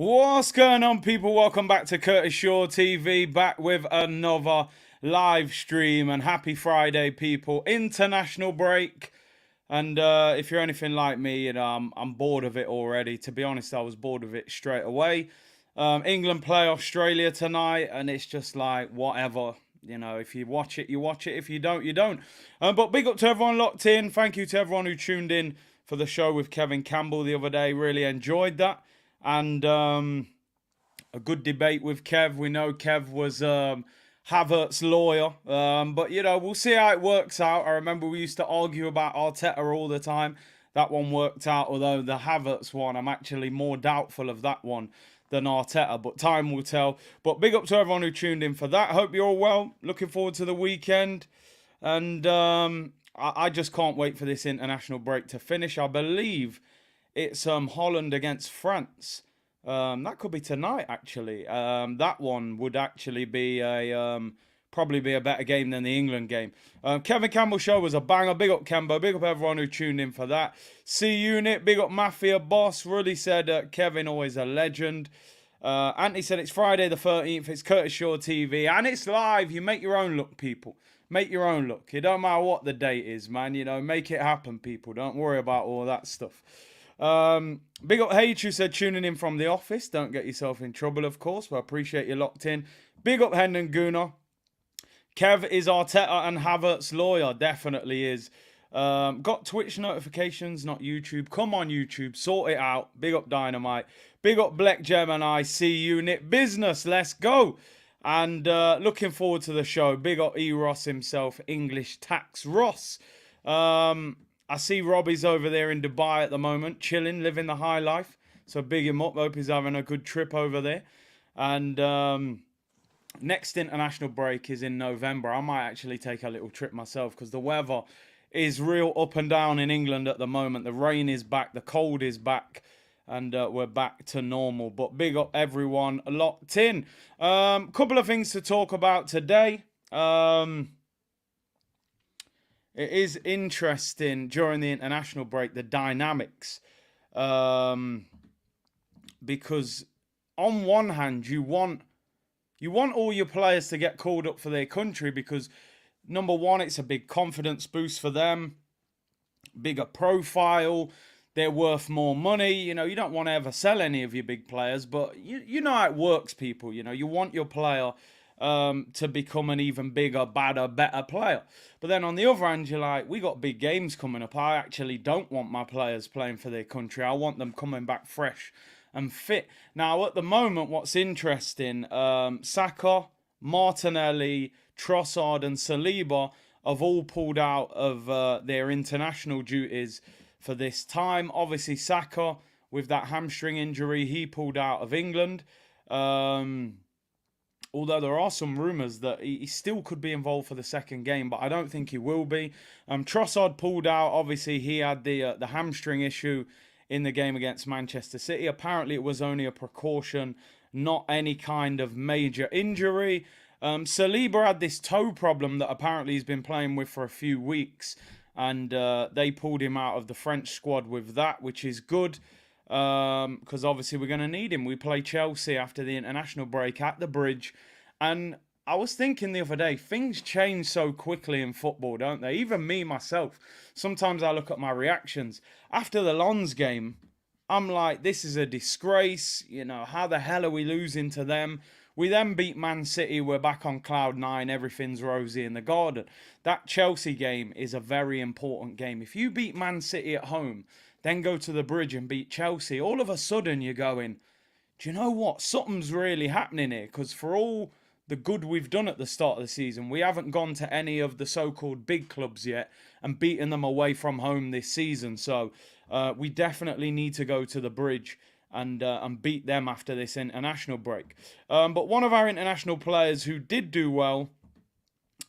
What's going on, people? Welcome back to Curtis Shaw TV, back with another live stream. And happy Friday, people. International break. And if you're anything like me, I'm bored of it already. To be honest, I was bored of it straight away. England play Australia tonight, and it's just like, whatever. You know, if you watch it, you watch it. If you don't, you don't. But big up to everyone locked in. Thank you to everyone who tuned in for the show with Kevin Campbell the other day. Really enjoyed that. And a good debate with Kev. We know Kev was Havertz's lawyer. But, you know, we'll see how it works out. I remember we used to argue about Arteta all the time. That one worked out, although the Havertz one, I'm actually more doubtful of that one than Arteta. But time will tell. But big up to everyone who tuned in for that. Hope you're all well. Looking forward to the weekend. And I just can't wait for this international break to finish. I believe it's Holland against France. That could be tonight, actually. That one would actually be probably be a better game than the England game. Kevin Campbell show was a banger. Big up Kembo. Big up everyone who tuned in for that. C Unit. Big up Mafia Boss. Really said Kevin always a legend. Anthony said it's Friday the 13th. It's Curtis Shaw TV and it's live. You make your own look, people. Make your own look. It don't matter what the date is, man. You know, make it happen, people. Don't worry about all that stuff. Big up H who said tuning in from the office. Don't get yourself in trouble, of course, but I appreciate you locked in. Big up Hendon Gunnar. Kev is Arteta and Havertz's lawyer. Definitely is. Got Twitch notifications, not YouTube. Come on, YouTube. Sort it out. Big up Dynamite. Big up Black Gemini. C Unit. Business. Let's go. And looking forward to the show. Big up E. Ross himself. English Tax Ross. I see Robbie's over there in Dubai at the moment, chilling, living the high life. So big him up. Hope he's having a good trip over there. And next international break is in November. I might actually take a little trip myself because the weather is real up and down in England at the moment. The rain is back. The cold is back. And we're back to normal. But big up everyone locked in. Couple of things to talk about today. It is interesting during the international break, the dynamics. Because on one hand, you want all your players to get called up for their country because, number one, it's a big confidence boost for them. Bigger profile. They're worth more money. You know, you don't want to ever sell any of your big players, but you know how it works, people. You know, you want your player to become an even bigger, badder, better player. But then on the other hand, you're like, we got big games coming up. I actually don't want my players playing for their country. I want them coming back fresh and fit. Now, at the moment, what's interesting, Saka, Martinelli, Trossard and Saliba have all pulled out of their international duties for this time. Obviously, Saka, with that hamstring injury, he pulled out of England. Although there are some rumours that he still could be involved for the second game, but I don't think he will be. Trossard pulled out. Obviously, he had the hamstring issue in the game against Manchester City. Apparently, it was only a precaution, not any kind of major injury. Saliba had this toe problem that apparently he's been playing with for a few weeks. And they pulled him out of the French squad with that, which is good. Because obviously we're going to need him. We play Chelsea after the international break at the Bridge. And I was thinking the other day, things change so quickly in football, don't they? Even me, myself. Sometimes I look at my reactions. After the Lens game, I'm like, this is a disgrace. You know, how the hell are we losing to them? We then beat Man City. We're back on cloud nine. Everything's rosy in the garden. That Chelsea game is a very important game. If you beat Man City at home, then go to the Bridge and beat Chelsea, all of a sudden you're going, do you know what? Something's really happening here. Because for all the good we've done at the start of the season, we haven't gone to any of the so-called big clubs yet and beaten them away from home this season. So we definitely need to go to the Bridge and beat them after this international break. But one of our international players who did do well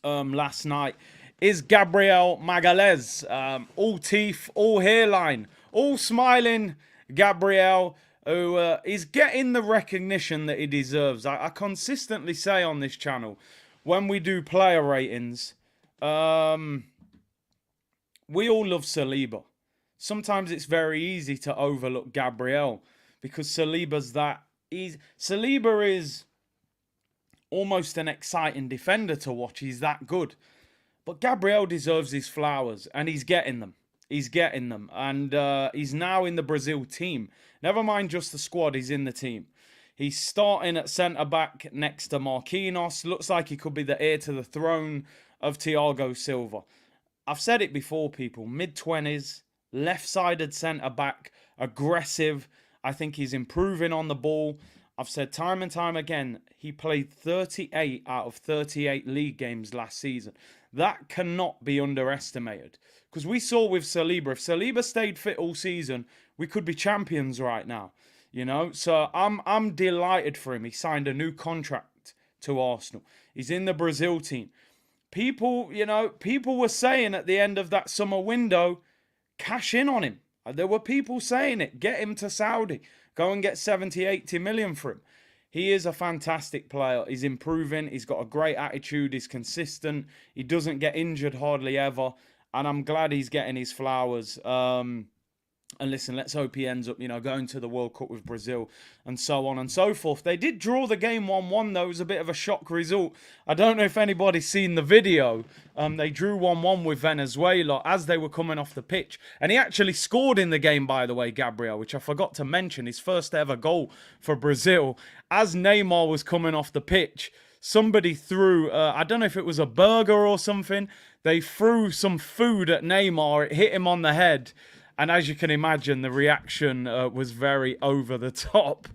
last night is Gabriel Magalhães. All teeth, all hairline, all smiling Gabriel, who is getting the recognition that he deserves. I consistently say on this channel, when we do player ratings, we all love Saliba. Sometimes it's very easy to overlook Gabriel because Saliba's that Saliba is almost an exciting defender to watch. He's that good. But Gabriel deserves his flowers, and he's getting them. He's getting them. And he's now in the Brazil team. Never mind just the squad, he's in the team. He's starting at centre-back next to Marquinhos. Looks like he could be the heir to the throne of Thiago Silva. I've said it before, people. Mid-20s, left-sided centre-back, aggressive. I think he's improving on the ball. I've said time and time again, he played 38 out of 38 league games last season. That cannot be underestimated. Because we saw with Saliba, if Saliba stayed fit all season, we could be champions right now. You know, so I'm delighted for him. He signed a new contract to Arsenal. He's in the Brazil team. People were saying at the end of that summer window, cash in on him. There were people saying it. Get him to Saudi. Go and get 70, 80 million for him. He is a fantastic player. He's improving. He's got a great attitude. He's consistent. He doesn't get injured hardly ever. And I'm glad he's getting his flowers. And listen, let's hope he ends up, going to the World Cup with Brazil and so on and so forth. They did draw the game 1-1, though. It was a bit of a shock result. I don't know if anybody's seen the video. They drew 1-1 with Venezuela as they were coming off the pitch. And he actually scored in the game, by the way, Gabriel, which I forgot to mention. His first ever goal for Brazil. As Neymar was coming off the pitch, somebody threw, I don't know if it was a burger or something. They threw some food at Neymar. It hit him on the head. And as you can imagine, the reaction was very over the top.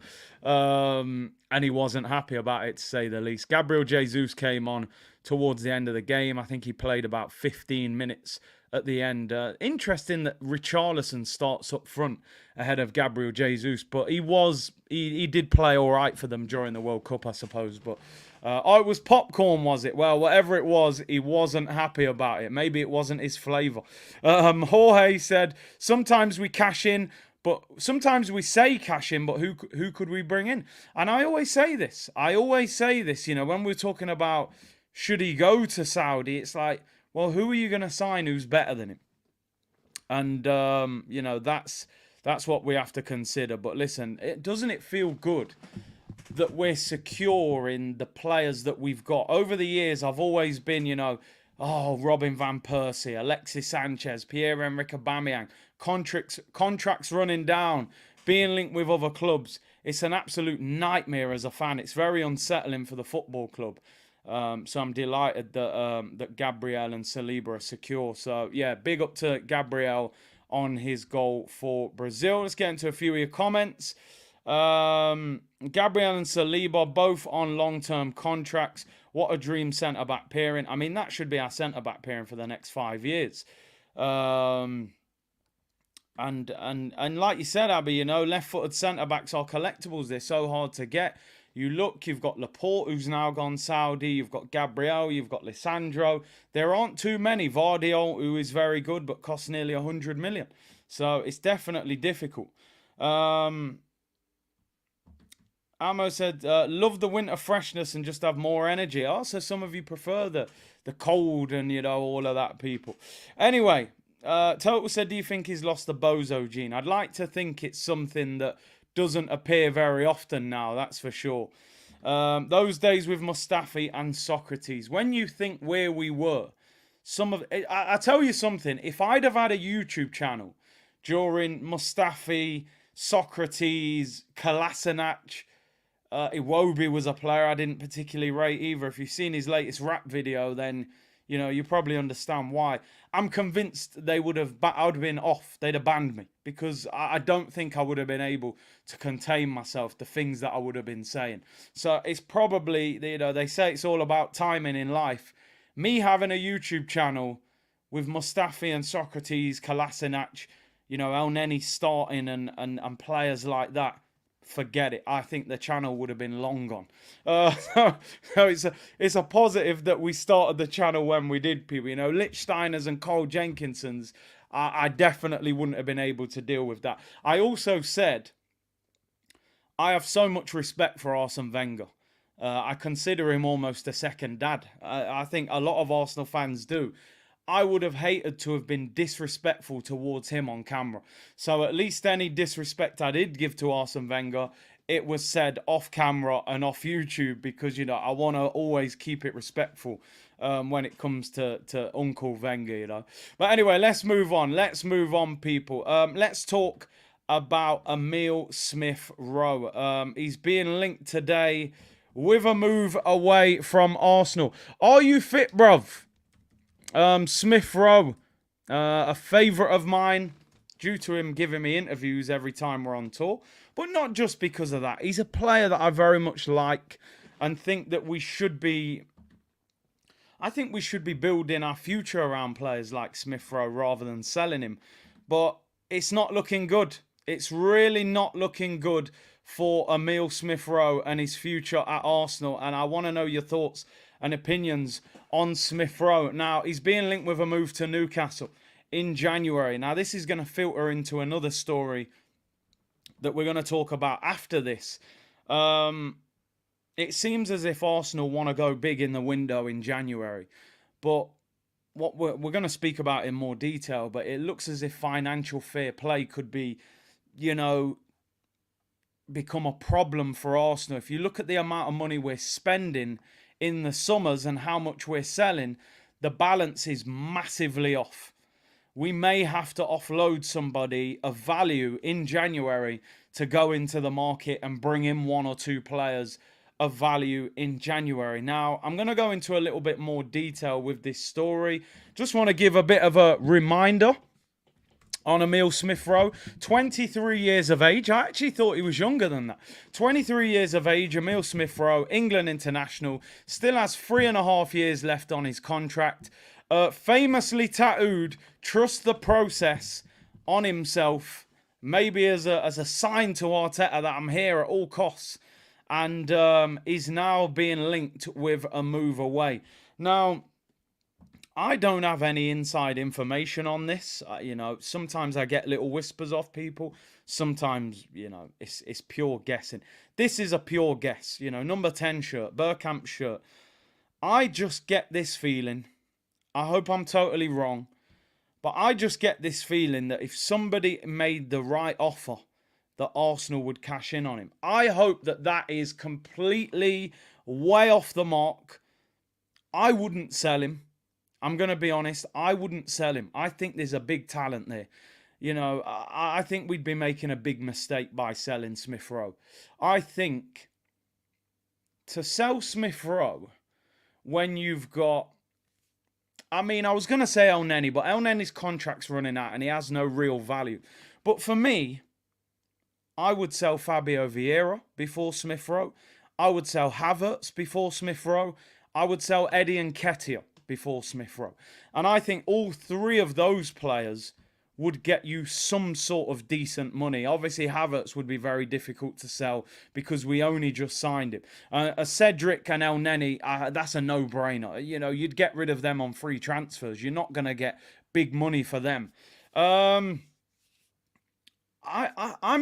And he wasn't happy about it, to say the least. Gabriel Jesus came on towards the end of the game. I think he played about 15 minutes at the end. Interesting that Richarlison starts up front ahead of Gabriel Jesus. But he did play all right for them during the World Cup, I suppose. But it was popcorn, was it? Well, whatever it was, he wasn't happy about it. Maybe it wasn't his flavour. Jorge said, sometimes we cash in, but sometimes we say cash in, but who could we bring in? And I always say this. When we're talking about should he go to Saudi, it's like, well, who are you going to sign who's better than him? And, that's what we have to consider. But listen, doesn't it feel good that we're secure in the players that we've got? Over the years, I've always been, Robin van Persie, Alexis Sanchez, Pierre-Emerick Aubameyang, contracts running down, being linked with other clubs. It's an absolute nightmare as a fan. It's very unsettling for the football club. So I'm delighted that Gabriel and Saliba are secure. So, yeah, big up to Gabriel on his goal for Brazil. Let's get into a few of your comments. Gabriel and Saliba both on long-term contracts. What a dream centre-back pairing. I mean, that should be our centre-back pairing for the next 5 years. And like you said, Abby, left-footed centre-backs are collectibles. They're so hard to get. You look, you've got Laporte, who's now gone Saudi. You've got Gabriel. You've got Lisandro. There aren't too many. Vardiol, who is very good, but costs nearly 100 million. So it's definitely difficult. Amo said, love the winter freshness and just have more energy. Also, some of you prefer the cold and, all of that, people. Anyway, Total said, do you think he's lost the bozo gene? I'd like to think it's something that doesn't appear very often now, that's for sure. Those days with Mustafi and Socrates, when you think where we were, I tell you something, if I'd have had a YouTube channel during Mustafi, Socrates, Kolasinac, Iwobi was a player I didn't particularly rate either. If you've seen his latest rap video, then you probably understand why. I'm convinced I would have been off. They'd have banned me because I don't think I would have been able to contain myself, the things that I would have been saying. So it's probably, they say it's all about timing in life. Me having a YouTube channel with Mustafi and Socrates, Kolasinac, El Neni starting and players like that, forget it. I think the channel would have been long gone. So it's a positive that we started the channel when we did, people. Lichtsteiners and Cole Jenkinsons, I definitely wouldn't have been able to deal with that. I also said, I have so much respect for Arsene Wenger. I consider him almost a second dad. I think a lot of Arsenal fans do. I would have hated to have been disrespectful towards him on camera. So at least any disrespect I did give to Arsene Wenger, it was said off camera and off YouTube, because, you know, I want to always keep it respectful when it comes to Uncle Wenger, you know. But anyway, let's move on. Let's move on, people. Let's talk about Emile Smith Rowe. He's being linked today with a move away from Arsenal. Are you fit, bruv? Smith Rowe, a favourite of mine, due to him giving me interviews every time we're on tour. But not just because of that. He's a player that I very much like and think that we should be... I think we should be building our future around players like Smith Rowe rather than selling him. But it's not looking good. It's really not looking good for Emile Smith Rowe and his future at Arsenal. And I want to know your thoughts and opinions on Smith Rowe. Now, he's being linked with a move to Newcastle in January. Now, this is going to filter into another story that we're going to talk about after this. It seems as if Arsenal want to go big in the window in January. But what we're going to speak about in more detail, but it looks as if financial fair play could be, you know, become a problem for Arsenal. If you look at the amount of money we're spending in the summers and how much we're selling, the balance is massively off. We may have to offload somebody of value in January to go into the market and bring in one or two players of value in January. Now, I'm going to go into a little bit more detail with this story. Just want to give a bit of a reminder on Emile Smith Rowe, 23 years of age. I actually thought he was younger than that. 23 years of age, Emile Smith Rowe, England international, still has 3.5 years left on his contract. Famously tattooed, trust the process on himself, maybe as a sign to Arteta that I'm here at all costs. And is now being linked with a move away. Now, I don't have any inside information on this. You know, sometimes I get little whispers off people. Sometimes, you know, it's pure guessing. This is a pure guess. You know, number 10 shirt, Bergkamp shirt. I just get this feeling. I hope I'm totally wrong. But I just get this feeling that if somebody made the right offer, that Arsenal would cash in on him. I hope that that is completely way off the mark. I wouldn't sell him. I'm going to be honest, I wouldn't sell him. I think there's a big talent there. You know, I think we'd be making a big mistake by selling Smith Rowe. I think to sell Smith Rowe when you've got... I mean, I was going to say El Neni, but El Neni's contract's running out and he has no real value. But for me, I would sell Fabio Vieira before Smith Rowe. I would sell Havertz before Smith Rowe. I would sell Eddie Nketiah before Smith Rowe. And I think all three of those players would get you some sort of decent money. Obviously, Havertz would be very difficult to sell because we only just signed him. Cedric and El Neni, that's a no-brainer. You know, you'd get rid of them on free transfers. You're not going to get big money for them. I'm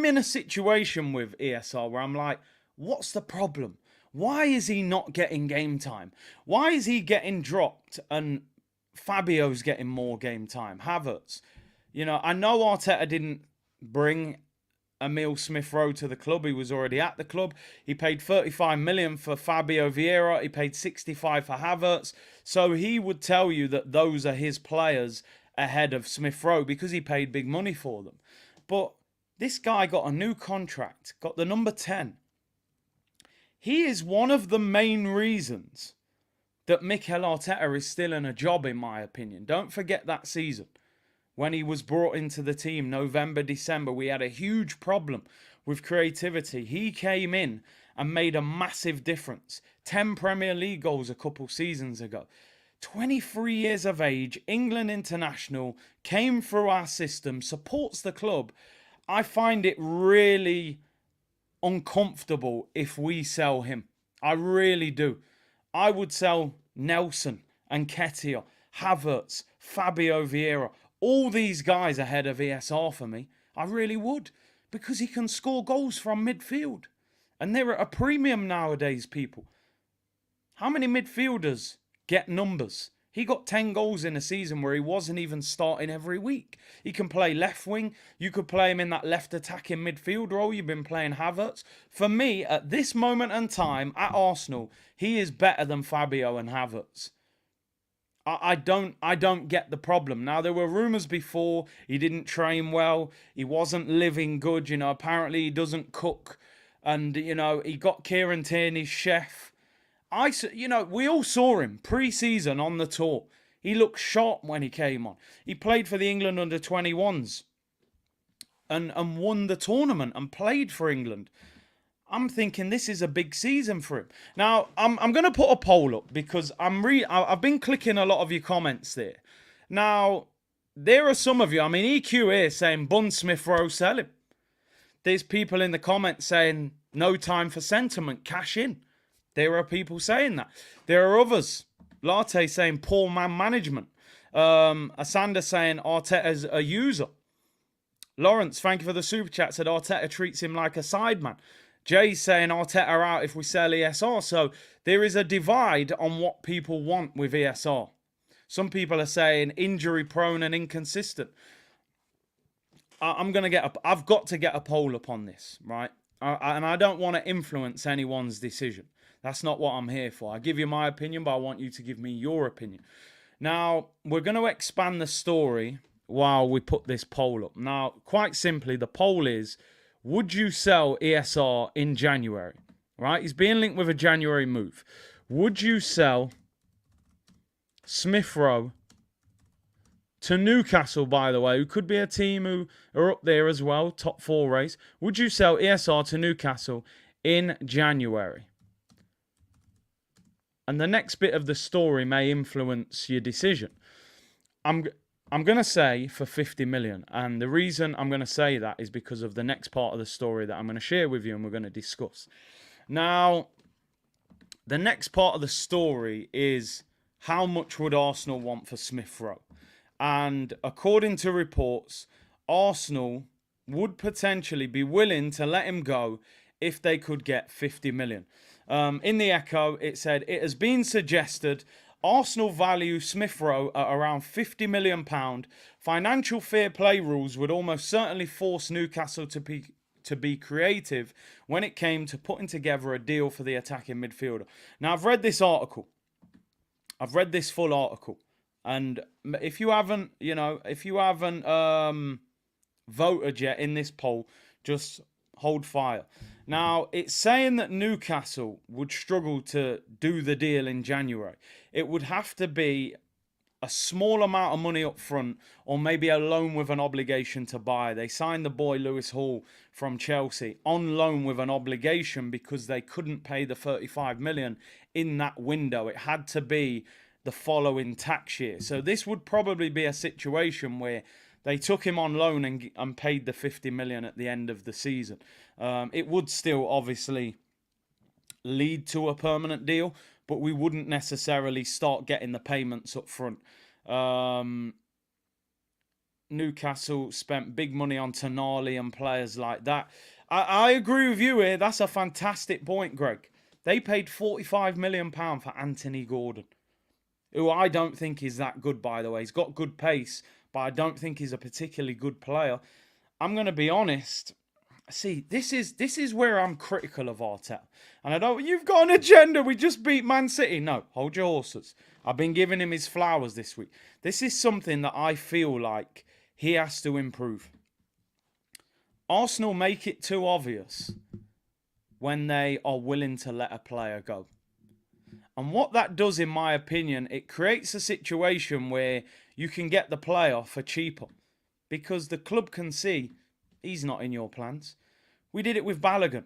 in a situation with ESR where I'm like, what's the problem? Why is he not getting game time? Why is he getting dropped and Fabio's getting more game time? Havertz. You know, I know Arteta didn't bring Emile Smith Rowe to the club. He was already at the club. He paid 35 million for Fabio Vieira. He paid 65 for Havertz. So he would tell you that those are his players ahead of Smith Rowe because he paid big money for them. But this guy got a new contract, got the number 10. He is one of the main reasons that Mikel Arteta is still in a job, in my opinion. Don't forget that season. When he was brought into the team, November, December, we had a huge problem with creativity. He came in and made a massive difference. 10 Premier League goals a couple seasons ago. 23 years of age, England international, came through our system, supports the club. I find it really uncomfortable if we sell him. I really do. I would sell Nelson and Nketiah, Havertz, Fabio Vieira, all these guys ahead of ESR for me. I really would, because he can score goals from midfield. And they're at a premium nowadays, people. How many midfielders get numbers? He got 10 goals in a season where he wasn't even starting every week. He can play left wing. You could play him in that left attacking midfield role. You've been playing Havertz. For me, at this moment in time, at Arsenal, he is better than Fabio and Havertz. I don't get the problem. Now, there were rumours before he didn't train well. He wasn't living good. Apparently he doesn't cook. And, he got Kieran Tierney's chef. We all saw him pre-season on the tour. He looked sharp when he came on. He played for the England under-21s and won the tournament and played for England. I'm thinking this is a big season for him. Now, I'm going to put a poll up because I've been clicking a lot of your comments there. Now, there are some of you, EQ here saying, Bun Smith Rowe, sell him. There's people in the comments saying, no time for sentiment, cash in. There are people saying that. There are others. Latte saying poor man management. Asanda saying Arteta's a user. Lawrence, thank you for the super chat, said Arteta treats him like a sideman. Jay's saying Arteta out if we sell ESR. So there is a divide on what people want with ESR. Some people are saying injury prone and inconsistent. I've got to get a poll up on this, right? And I don't want to influence anyone's decision. That's not what I'm here for. I give you my opinion, but I want you to give me your opinion. Now, we're going to expand the story while we put this poll up. Now, quite simply, the poll is, would you sell ESR in January? Right? He's being linked with a January move. Would you sell Smith Rowe to Newcastle, by the way, who could be a team who are up there as well, top 4 race? Would you sell ESR to Newcastle in January? And the next bit of the story may influence your decision. I'm going to say for 50 million. And the reason I'm going to say that is because of the next part of the story that I'm going to share with you and we're going to discuss. Now, the next part of the story is how much would Arsenal want for Smith Rowe? And according to reports, Arsenal would potentially be willing to let him go if they could get 50 million. In the Echo, it said, it has been suggested Arsenal value Smith Rowe at around £50 million. Financial fair play rules would almost certainly force Newcastle to be creative when it came to putting together a deal for the attacking midfielder. Now, I've read this article. I've read this full article. And if you haven't, voted yet in this poll, just hold fire. Now, it's saying that Newcastle would struggle to do the deal in January. It would have to be a small amount of money up front or maybe a loan with an obligation to buy. They signed the boy Lewis Hall from Chelsea on loan with an obligation because they couldn't pay the 35 million in that window. It had to be the following tax year. So this would probably be a situation where they took him on loan and paid the 50 million at the end of the season. It would still obviously lead to a permanent deal, but we wouldn't necessarily start getting the payments up front. Newcastle spent big money on Toney and players like that. I agree with you here. That's a fantastic point, Greg. They paid £45 million for Anthony Gordon, who I don't think is that good, by the way. He's got good pace, but I don't think he's a particularly good player. I'm going to be honest. See, this is where I'm critical of Arteta. And I don't, you've got an agenda. We just beat Man City. No, hold your horses. I've been giving him his flowers this week. This is something that I feel like he has to improve. Arsenal make it too obvious when they are willing to let a player go. And what that does, in my opinion, it creates a situation where you can get the player for cheaper. Because the club can see he's not in your plans. We did it with Balogun.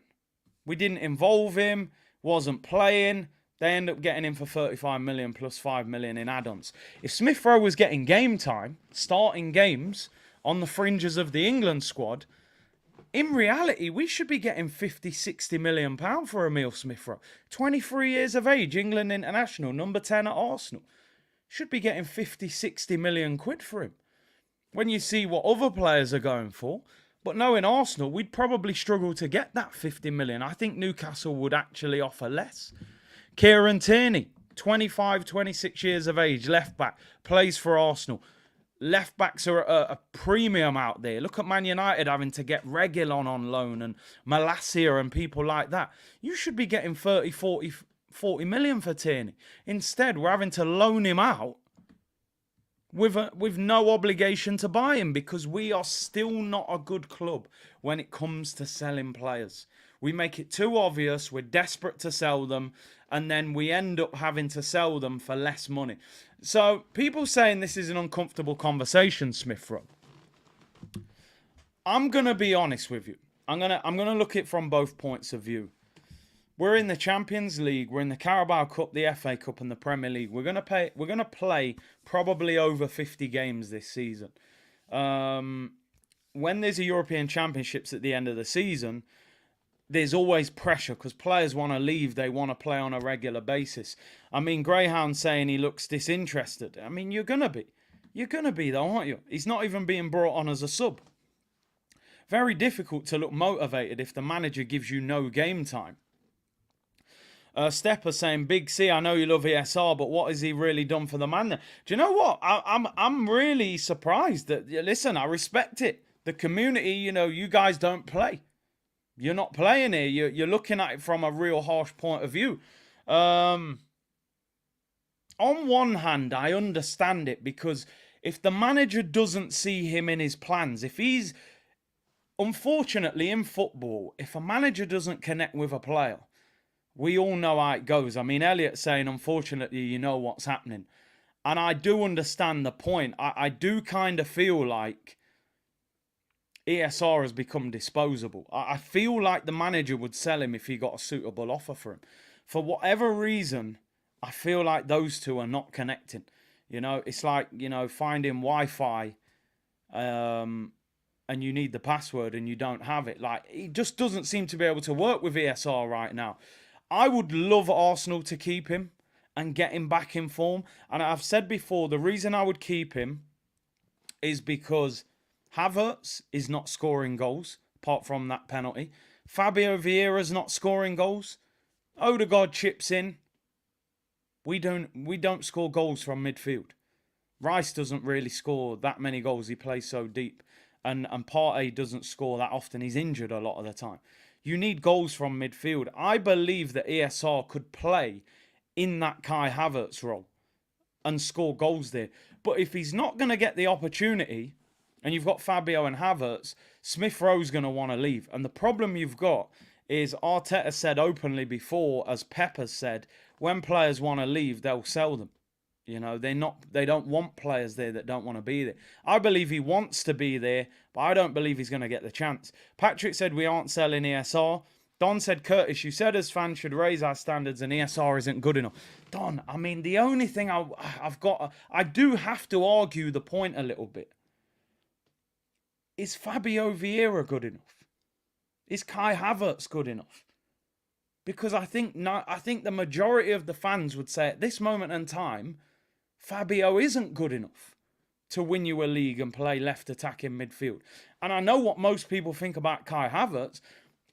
We didn't involve him, wasn't playing. They end up getting him for 35 million plus 5 million in add-ons. If Smith Rowe was getting game time, starting games on the fringes of the England squad, in reality, we should be getting 50, 60 million pound for Emile Smith Rowe. 23 years of age, England international, number 10 at Arsenal. Should be getting 50, 60 million quid for him. When you see what other players are going for. But knowing Arsenal, we'd probably struggle to get that 50 million. I think Newcastle would actually offer less. Kieran Tierney, 25, 26 years of age, left back, plays for Arsenal. Left backs are a premium out there. Look at Man United having to get Reguilon on loan and Malacia and people like that. You should be getting 30, 40 million for Toney. Instead, we're having to loan him out with no obligation to buy him because we are still not a good club when it comes to selling players. We make it too obvious, we're desperate to sell them, and then we end up having to sell them for less money. So, people saying this is an uncomfortable conversation, Smith Rowe. I'm going to be honest with you. I'm going to look at it from both points of view. We're in the Champions League, we're in the Carabao Cup, the FA Cup and the Premier League. We're going to play probably over 50 games this season. When there's a European Championships at the end of the season, there's always pressure because players want to leave. They want to play on a regular basis. I mean, Greyhound saying he looks disinterested. I mean, you're going to be. You're going to be though, aren't you? He's not even being brought on as a sub. Very difficult to look motivated if the manager gives you no game time. Stepper saying, Big C, I know you love ESR, but what has he really done for the man there? Do you know what? I'm really surprised that, listen, I respect it. The community, you guys don't play. You're not playing here. You're looking at it from a real harsh point of view. On one hand, I understand it because if the manager doesn't see him in his plans, if he's, unfortunately in football, if a manager doesn't connect with a player, we all know how it goes. I mean, Elliot's saying, unfortunately, you know what's happening. And I do understand the point. I do kind of feel like ESR has become disposable. I feel like the manager would sell him if he got a suitable offer for him. For whatever reason, I feel like those two are not connecting. It's like, finding Wi-Fi and you need the password and you don't have it. Like, it just doesn't seem to be able to work with ESR right now. I would love Arsenal to keep him and get him back in form. And I've said before, the reason I would keep him is because Havertz is not scoring goals, apart from that penalty. Fabio Vieira's not scoring goals. Odegaard chips in. We don't score goals from midfield. Rice doesn't really score that many goals. He plays so deep. And Partey doesn't score that often. He's injured a lot of the time. You need goals from midfield. I believe that ESR could play in that Kai Havertz role and score goals there. But if he's not going to get the opportunity, and you've got Fabio and Havertz, Smith Rowe's going to want to leave. And the problem you've got is Arteta said openly before, as Pep has said, when players want to leave, they'll sell them. They don't want players there that don't want to be there. I believe he wants to be there, but I don't believe he's going to get the chance. Patrick said we aren't selling ESR. Don said, Curtis, you said as fans should raise our standards and ESR isn't good enough. Don, I mean, the only thing I do have to argue the point a little bit. Is Fabio Vieira good enough? Is Kai Havertz good enough? Because I think the majority of the fans would say at this moment in time, Fabio isn't good enough to win you a league and play left attacking midfield. And I know what most people think about Kai Havertz.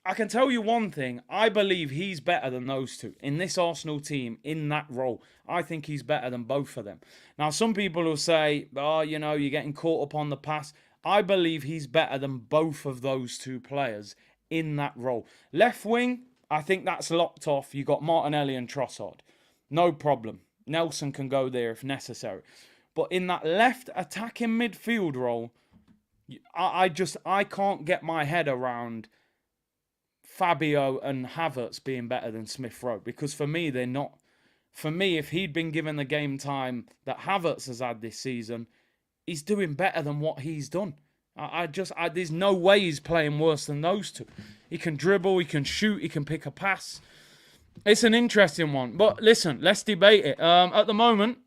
I can tell you one thing. I believe he's better than those two. In this Arsenal team, in that role, I think he's better than both of them. Now, some people will say, you're getting caught up on the pass. I believe he's better than both of those two players in that role. Left wing, I think that's locked off. You got Martinelli and Trossard. No problem. Nelson can go there if necessary. But in that left attacking midfield role, I can't get my head around Fabio and Havertz being better than Smith Rowe. Because for me, they're not. For me, if he'd been given the game time that Havertz has had this season, he's doing better than what he's done. There's no way he's playing worse than those two. He can dribble, he can shoot, he can pick a pass. It's an interesting one. But listen, let's debate it. At the moment,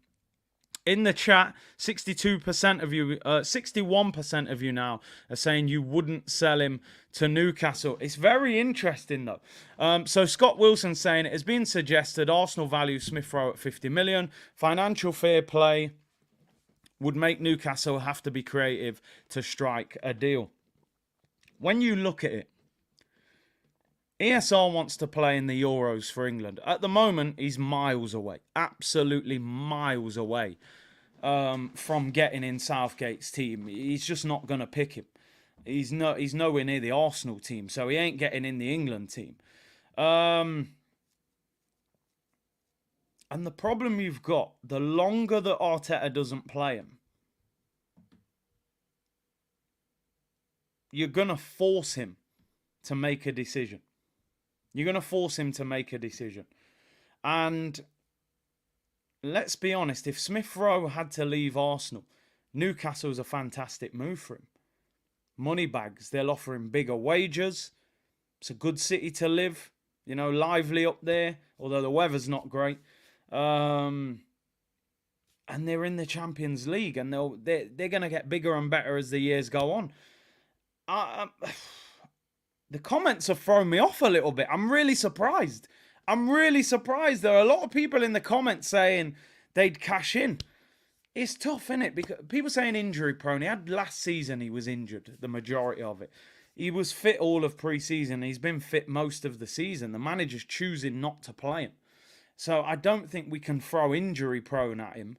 in the chat, 61% of you now are saying you wouldn't sell him to Newcastle. It's very interesting, though. So Scott Wilson saying it has been suggested Arsenal value Smith Rowe at 50 million. Financial fair play would make Newcastle have to be creative to strike a deal. When you look at it, ESR wants to play in the Euros for England. At the moment, he's miles away, absolutely miles away from getting in Southgate's team. He's just not going to pick him. He's nowhere near the Arsenal team, so he ain't getting in the England team. And the problem you've got, the longer that Arteta doesn't play him, you're going to force him to make a decision. You're going to force him to make a decision. And let's be honest, if Smith Rowe had to leave Arsenal, Newcastle's a fantastic move for him. Money bags, they'll offer him bigger wages. It's a good city to live. You know, lively up there, although the weather's not great. And they're in the Champions League, and they're going to get bigger and better as the years go on. The comments have thrown me off a little bit. I'm really surprised. There are a lot of people in the comments saying they'd cash in. It's tough, isn't it? Because people saying injury prone. He had last season, he was injured, the majority of it. He was fit all of pre-season. He's been fit most of the season. The manager's choosing not to play him. So I don't think we can throw injury prone at him.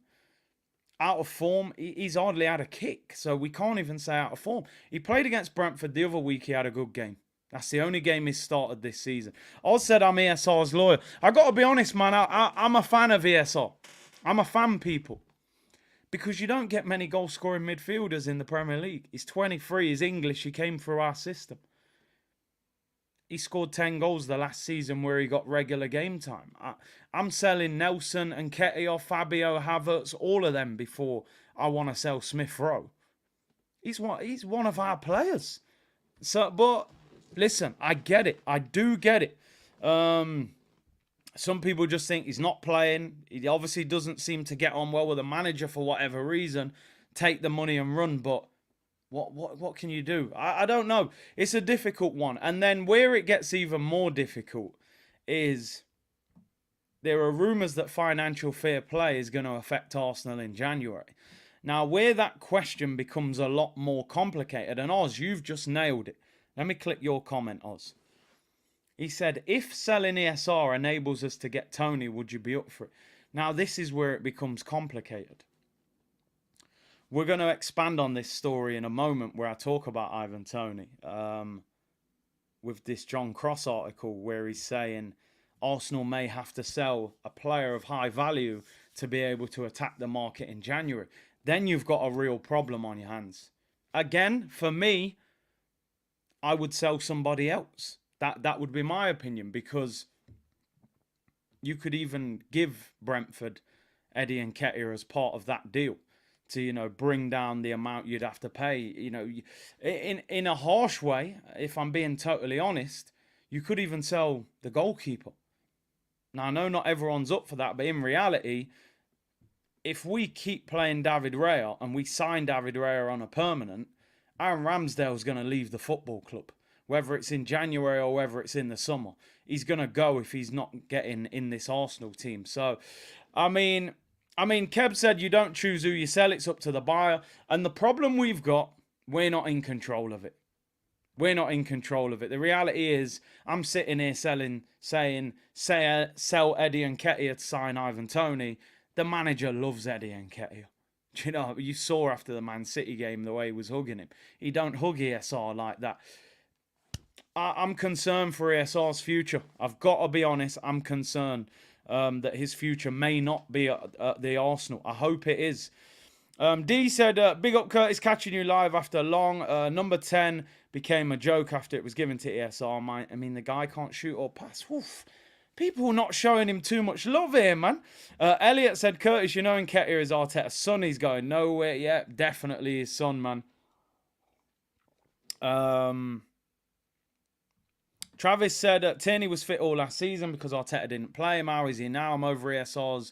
Out of form, he's hardly had a kick. So we can't even say out of form. He played against Brentford the other week. He had a good game. That's the only game he's started this season. Oz said I'm ESR's lawyer. I got to be honest, man. I'm a fan of ESR. I'm a fan, people. Because you don't get many goal-scoring midfielders in the Premier League. He's 23. He's English. He came through our system. He scored 10 goals the last season where he got regular game time. I'm selling Nelson and Nketiah, Fabio, Havertz, all of them before I want to sell Smith Rowe. He's one of our players. So, but... listen, I get it. I do get it. Some people just think he's not playing. He obviously doesn't seem to get on well with the manager for whatever reason. Take the money and run. But what can you do? I don't know. It's a difficult one. And then where it gets even more difficult is there are rumours that financial fair play is going to affect Arsenal in January. Now, where that question becomes a lot more complicated, and Oz, you've just nailed it. Let me click your comment, Oz. He said, if selling ESR enables us to get Toney, would you be up for it? Now, this is where it becomes complicated. We're going to expand on this story in a moment where I talk about Ivan Toney. With this John Cross article where he's saying Arsenal may have to sell a player of high value to be able to attack the market in January. Then you've got a real problem on your hands. Again, for me, I would sell somebody else. That would be my opinion, because you could even give Brentford Eddie Nketiah as part of that deal to, you know, bring down the amount you'd have to pay. You know, in a harsh way, if I'm being totally honest, you could even sell the goalkeeper. Now, I know not everyone's up for that, but in reality, if we keep playing David Raya and we sign David Raya on a permanent, Aaron Ramsdale's going to leave the football club. Whether it's in January or whether it's in the summer. He's going to go if he's not getting in this Arsenal team. So, I mean, Kev said you don't choose who you sell. It's up to the buyer. And the problem we've got, we're not in control of it. We're not in control of it. The reality is, I'm sitting here saying, sell Eddie Nketiah to sign Ivan Toney. The manager loves Eddie Nketiah. Do you know, you saw after the Man City game the way he was hugging him. He don't hug ESR like that. I'm concerned for ESR's future. I've got to be honest. I'm concerned that his future may not be at the Arsenal. I hope it is. D said, big up Curtis, catching you live after long. Number 10 became a joke after it was given to ESR. I mean, the guy can't shoot or pass. Oof. People are not showing him too much love here, man. Elliot said, Curtis, you know Nketiah is Arteta's son. He's going nowhere. Yeah, definitely his son, man. Travis said, Tierney was fit all last season because Arteta didn't play him. How is he now? I'm over ESR's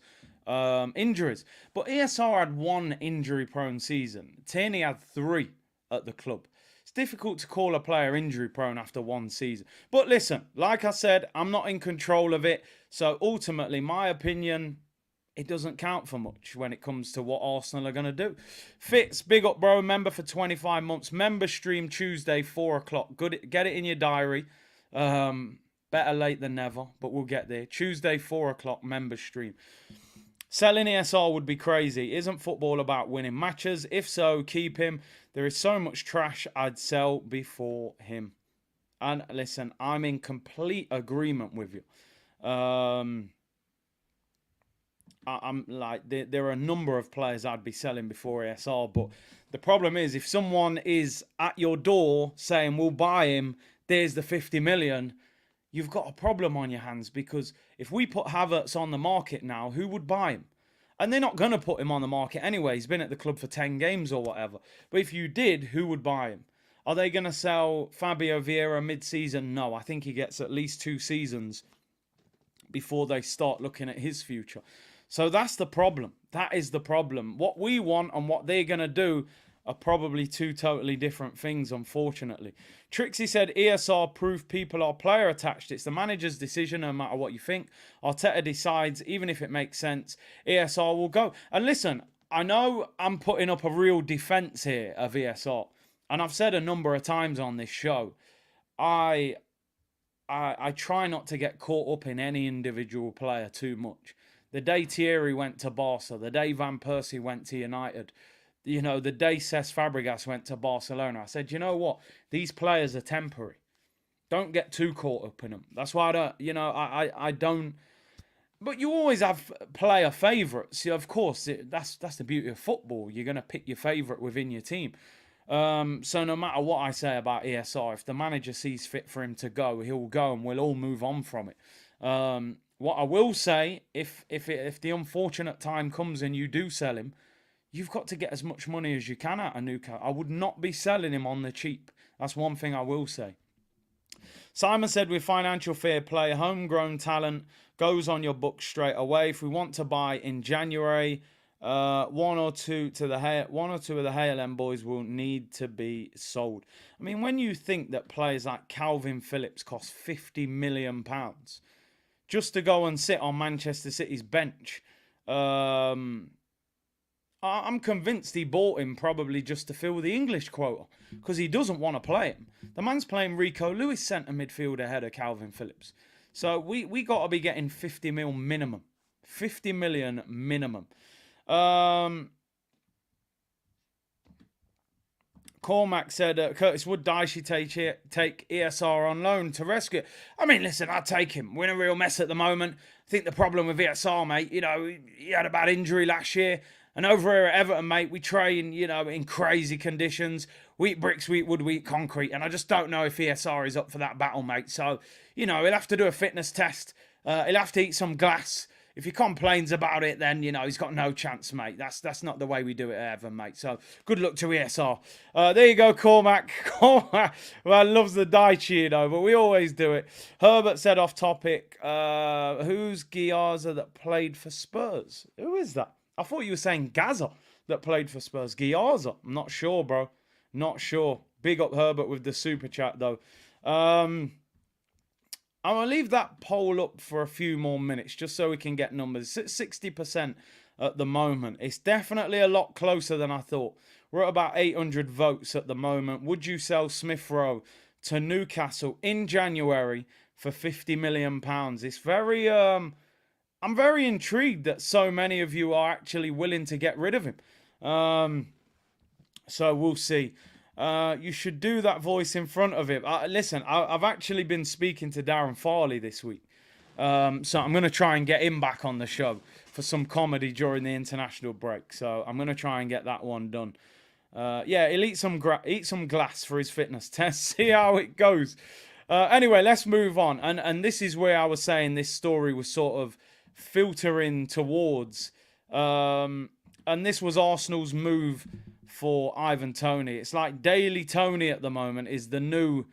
injuries. But ESR had one injury-prone season. Tierney had 3 at the club. It's difficult to call a player injury-prone after one season. But listen, like I said, I'm not in control of it. So ultimately, my opinion, it doesn't count for much when it comes to what Arsenal are going to do. Fitz, big up, bro. Member for 25 months. Member stream Tuesday, 4 o'clock. Good. Get it in your diary. Better late than never, but we'll get there. Tuesday, 4 o'clock, members stream. Selling ESR would be crazy. Isn't football about winning matches? If so, keep him. There is so much trash I'd sell before him. And listen, I'm in complete agreement with you. I'm like, there are a number of players I'd be selling before ESR, but the problem is if someone is at your door saying we'll buy him, there's the 50 million, you've got a problem on your hands, because if we put Havertz on the market now, who would buy him? And they're not going to put him on the market anyway. He's been at the club for 10 games or whatever. But if you did, who would buy him? Are they going to sell Fabio Vieira mid-season? No, I think he gets at least 2 seasons before they start looking at his future. So that's the problem. That is the problem. What we want and what they're going to do are probably 2 totally different things, unfortunately. Trixie said, ESR proof people are player attached. It's the manager's decision, no matter what you think. Arteta decides, even if it makes sense, ESR will go. And listen, I know I'm putting up a real defence here of ESR. And I've said a number of times on this show, I try not to get caught up in any individual player too much. The day Thierry went to Barca, the day Van Persie went to United, you know, the day Cesc Fabregas went to Barcelona, I said, you know what? These players are temporary. Don't get too caught up in them. That's why I don't, you know, I don't. But you always have player favourites. Of course, that's the beauty of football. You're going to pick your favourite within your team. So no matter what I say about ESR, if the manager sees fit for him to go, he'll go and we'll all move on from it. What I will say, if the unfortunate time comes and you do sell him, you've got to get as much money as you can out of Newcastle. I would not be selling him on the cheap. That's one thing I will say. Simon said, with financial fair play, homegrown talent goes on your books straight away. If we want to buy in January, one or two of the HLM boys will need to be sold. I mean, when you think that players like Calvin Phillips cost £50 million just to go and sit on Manchester City's bench, I'm convinced he bought him probably just to fill the English quota, because he doesn't want to play him. The man's playing Rico Lewis centre midfield ahead of Calvin Phillips. So we got to be getting 50 mil minimum. 50 million minimum. Cormac said, Curtis, would Dicey take ESR on loan to rescue it? I mean, listen, I'd take him. We're in a real mess at the moment. I think the problem with ESR, mate, you know, he had a bad injury last year. And over here at Everton, mate, we train, you know, in crazy conditions. We eat bricks, we eat wood, we eat concrete. And I just don't know if ESR is up for that battle, mate. So, you know, he'll have to do a fitness test. He'll have to eat some glass. If he complains about it, then, you know, he's got no chance, mate. That's not the way we do it at Everton, mate. So, good luck to ESR. There you go, Cormac. Cormac, well, loves the Dicey, you know, but we always do it. Herbert said off topic, who's Giaza that played for Spurs? Who is that? I thought you were saying Gaza that played for Spurs. Giaza. I'm not sure, bro. Not sure. Big up Herbert with the super chat, though. I'm going to leave that poll up for a few more minutes just so we can get numbers. It's at 60% at the moment. It's definitely a lot closer than I thought. We're at about 800 votes at the moment. Would you sell Smith Rowe to Newcastle in January for £50 million? It's very... I'm very intrigued that so many of you are actually willing to get rid of him. So we'll see. You should do that voice in front of him. Listen, I've actually been speaking to Darren Farley this week. So I'm going to try and get him back on the show for some comedy during the international break. So I'm going to try and get that one done. Yeah, he'll eat some glass for his fitness test. See how it goes. Anyway, let's move on. And this is where I was saying this story was sort of filtering towards, and this was Arsenal's move for Ivan Toney. It's like Daily Toney at the moment is the new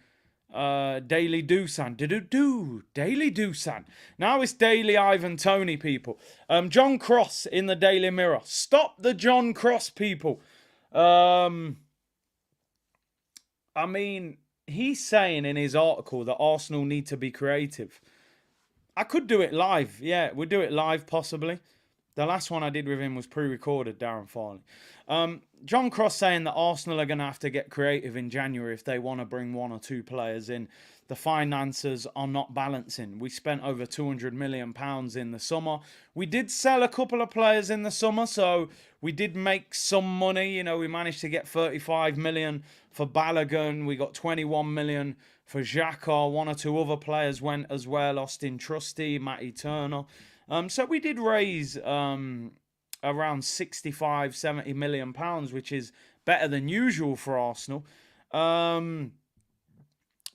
Daily Dusan. Daily Dusan. Now it's Daily Ivan Toney, people. John Cross in the Daily Mirror. Stop the John Cross, people. I mean, he's saying in his article that Arsenal need to be creative. I could do it live. Yeah, we'll do it live, possibly. The last one I did with him was pre-recorded, Darren Farley. John Cross saying that Arsenal are going to have to get creative in January if they want to bring 1 or 2 players in. the finances are not balancing. We spent over £200 million in the summer. We did sell a couple of players in the summer, so we did make some money. You know, we managed to get 35 million for Balogun. We got 21 million for Xhaka. One or two other players went as well. Austin Trusty, Matty Turner. So we did raise around 65, 70 million pounds, which is better than usual for Arsenal.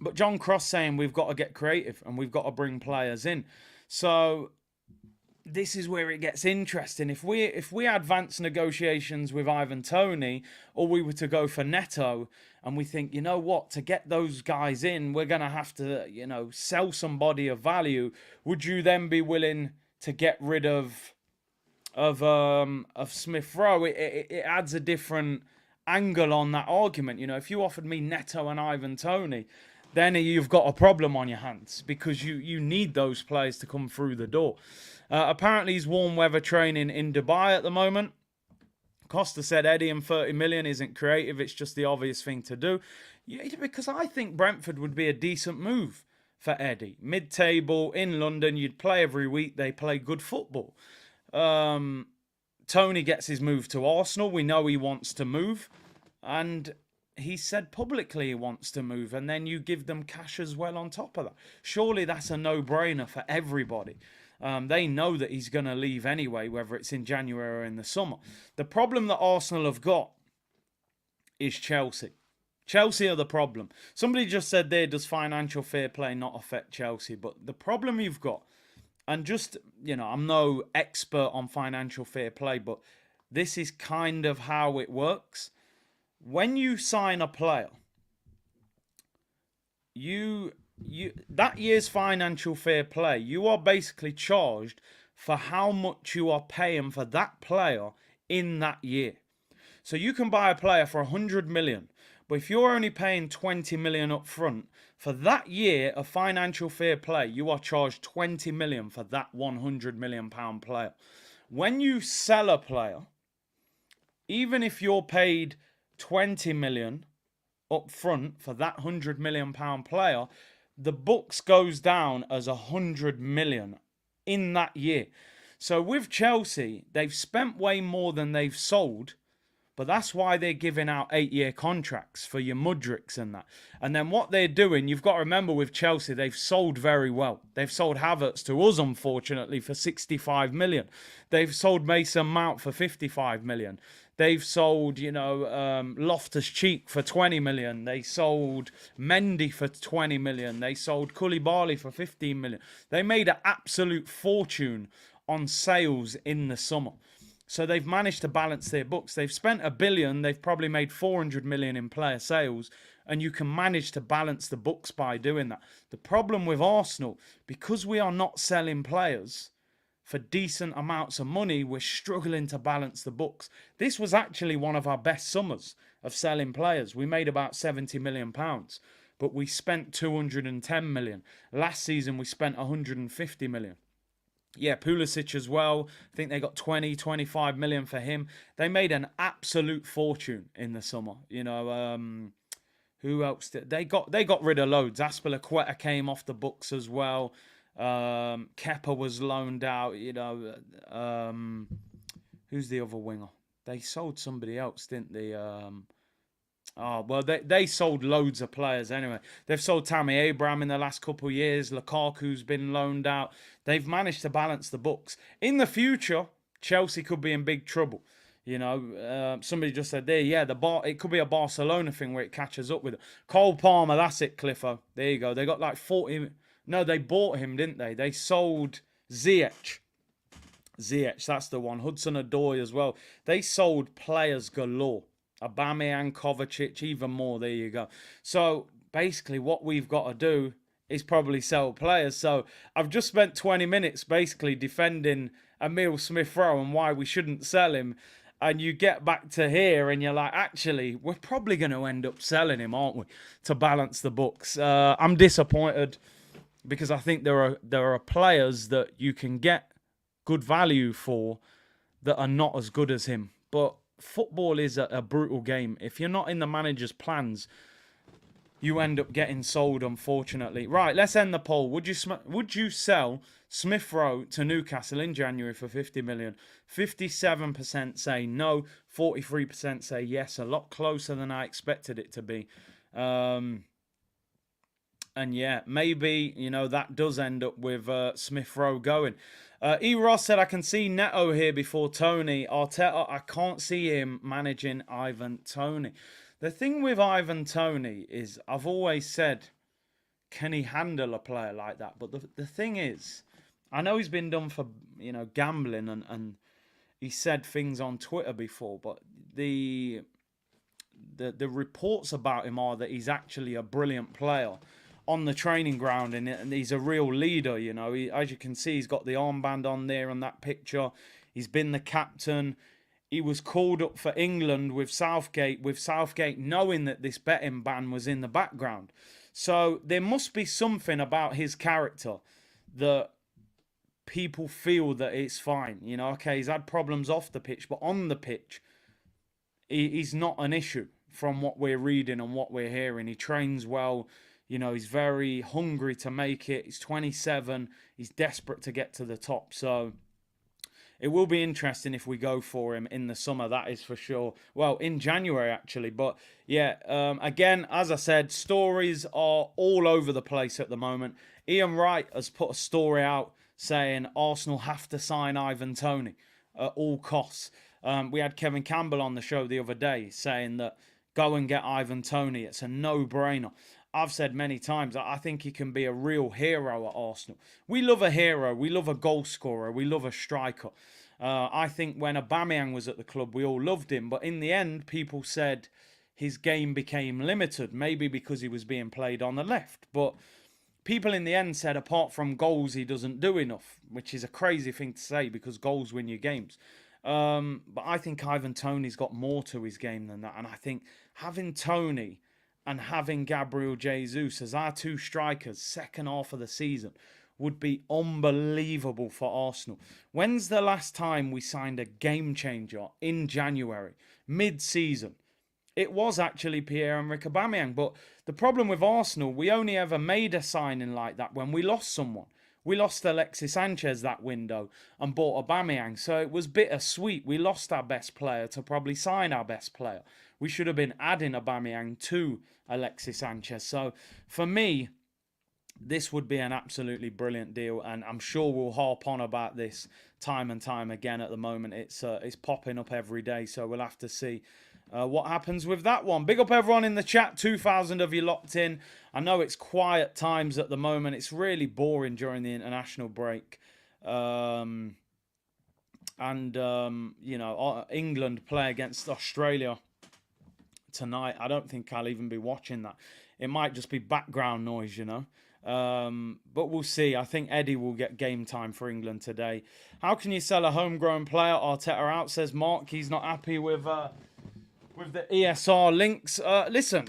But John Cross saying we've got to get creative and we've got to bring players in. So this is where it gets interesting. If we advance negotiations with Ivan Toney, or we were to go for Neto, and we think, you know what, to get those guys in, we're going to have to, you know, sell somebody of value. Would you then be willing to get rid of Smith Rowe? It adds a different angle on that argument. You know, if you offered me Neto and Ivan Toney, then you've got a problem on your hands, because you need those players to come through the door. Apparently he's warm weather training in Dubai at the moment. Costa said Eddie and 30 million isn't creative, it's just the obvious thing to do. Yeah, because I think Brentford would be a decent move for Eddie. Mid-table in London, you'd play every week, they play good football. Toney gets his move to Arsenal. We know he wants to move, and he said publicly he wants to move, and then you give them cash as well on top of that. Surely that's a no-brainer for everybody. They know that he's going to leave anyway, whether it's in January or in the summer. The problem that Arsenal have got is Chelsea. Chelsea are the problem. Somebody just said there, does financial fair play not affect Chelsea? But the problem you've got, and just, you know, I'm no expert on financial fair play, but this is kind of how it works. When you sign a player, that year's financial fair play, you are basically charged for how much you are paying for that player in that year. So you can buy a player for 100 million, but if you're only paying 20 million up front, for that year of financial fair play, you are charged 20 million for that 100 million pound player. When you sell a player, even if you're paid 20 million up front for that 100 million pound player, the books goes down as 100 million in that year. So with Chelsea, they've spent way more than they've sold, but that's why they're giving out 8-year contracts for your Mudryks and that. And then what they're doing, you've got to remember with Chelsea, they've sold very well. They've sold Havertz to us, unfortunately, for 65 million. They've sold Mason Mount for 55 million. They've sold, you know, Loftus-Cheek for 20 million. They sold Mendy for 20 million. They sold Koulibaly for 15 million. They made an absolute fortune on sales in the summer. So they've managed to balance their books. They've spent $1 billion. They've probably made 400 million in player sales. And you can manage to balance the books by doing that. The problem with Arsenal, because we are not selling players for decent amounts of money, we're struggling to balance the books. This was actually one of our best summers of selling players. We made about 70 million pounds, but we spent 210 million. Last season, we spent 150 million. Yeah, Pulisic as well. I think they got 20, 25 million for him. They made an absolute fortune in the summer. You know, who else did they got rid of loads. Aspilicueta came off the books as well. Kepa was loaned out. You know, who's the other winger? They sold somebody else, didn't they? They sold loads of players anyway. They've sold Tammy Abraham in the last couple of years. Lukaku's been loaned out. They've managed to balance the books. In the future, Chelsea could be in big trouble. You know, somebody just said there, yeah, it could be a Barcelona thing where it catches up with it. Cole Palmer, that's it, Cliffo. There you go. They got like 40. No, they bought him, didn't they? They sold Ziyech. That's the one. Hudson-Odoi as well. They sold players galore. Aubameyang, Kovacic, even more. There you go. So basically what we've got to do is probably sell players. So I've just spent 20 minutes basically defending Emile Smith Rowe and why we shouldn't sell him. And you get back to here and you're like, actually, we're probably going to end up selling him, aren't we? To balance the books. I'm disappointed because I think there are players that you can get good value for that are not as good as him. But football is a brutal game. If you're not in the manager's plans, you end up getting sold, unfortunately. Right, let's end the poll. Would you sell Smith Rowe to Newcastle in January for 50 million? 57% say no, 43% say yes. A lot closer than I expected it to be. And yeah, maybe, that does end up with Smith Rowe going. E. Ross said, I can see Neto here before Toney. Arteta, I can't see him managing Ivan Toney. The thing with Ivan Toney is, I've always said, can he handle a player like that? But the thing is, I know he's been done for, gambling and he said things on Twitter before, but the reports about him are that he's actually a brilliant player on the training ground, and he's a real leader. As you can see, he's got the armband on there on that picture. He's been the captain. He was called up for England with Southgate knowing that this betting ban was in the background. So there must be something about his character that people feel that it's fine. Okay, he's had problems off the pitch, but on the pitch, he's not an issue from what we're reading and what we're hearing. He trains well. He's very hungry to make it. He's 27. He's desperate to get to the top. So it will be interesting if we go for him in the summer, that is for sure. Well, in January, actually. But yeah, again, as I said, stories are all over the place at the moment. Ian Wright has put a story out saying Arsenal have to sign Ivan Toney at all costs. We had Kevin Campbell on the show the other day saying that go and get Ivan Toney. It's a no-brainer. I've said many times, I think he can be a real hero at Arsenal. We love a hero. We love a goal scorer. We love a striker. I think when Aubameyang was at the club, we all loved him. But in the end, people said his game became limited, maybe because he was being played on the left. But people in the end said, apart from goals, he doesn't do enough, which is a crazy thing to say because goals win you games. But I think Ivan Toney's got more to his game than that. And I think having Toney and having Gabriel Jesus as our two strikers second half of the season would be unbelievable for Arsenal. When's the last time we signed a game changer in January, mid-season? It was actually Pierre-Emerick Aubameyang. But the problem with Arsenal, we only ever made a signing like that when we lost someone. We lost Alexis Sanchez that window and bought Aubameyang. So it was bittersweet. We lost our best player to probably sign our best player. We should have been adding Aubameyang to Alexis Sanchez. So for me, this would be an absolutely brilliant deal. And I'm sure we'll harp on about this time and time again at the moment. It's popping up every day. So we'll have to see what happens with that one. Big up everyone in the chat. 2,000 of you locked in. I know it's quiet times at the moment. It's really boring during the international break. England play against Australia tonight. I don't think I'll even be watching that. It might just be background noise, but we'll see. I think Eddie will get game time for England today. How can you sell a homegrown player? Arteta out, says Mark. He's not happy with the ESR links. Listen,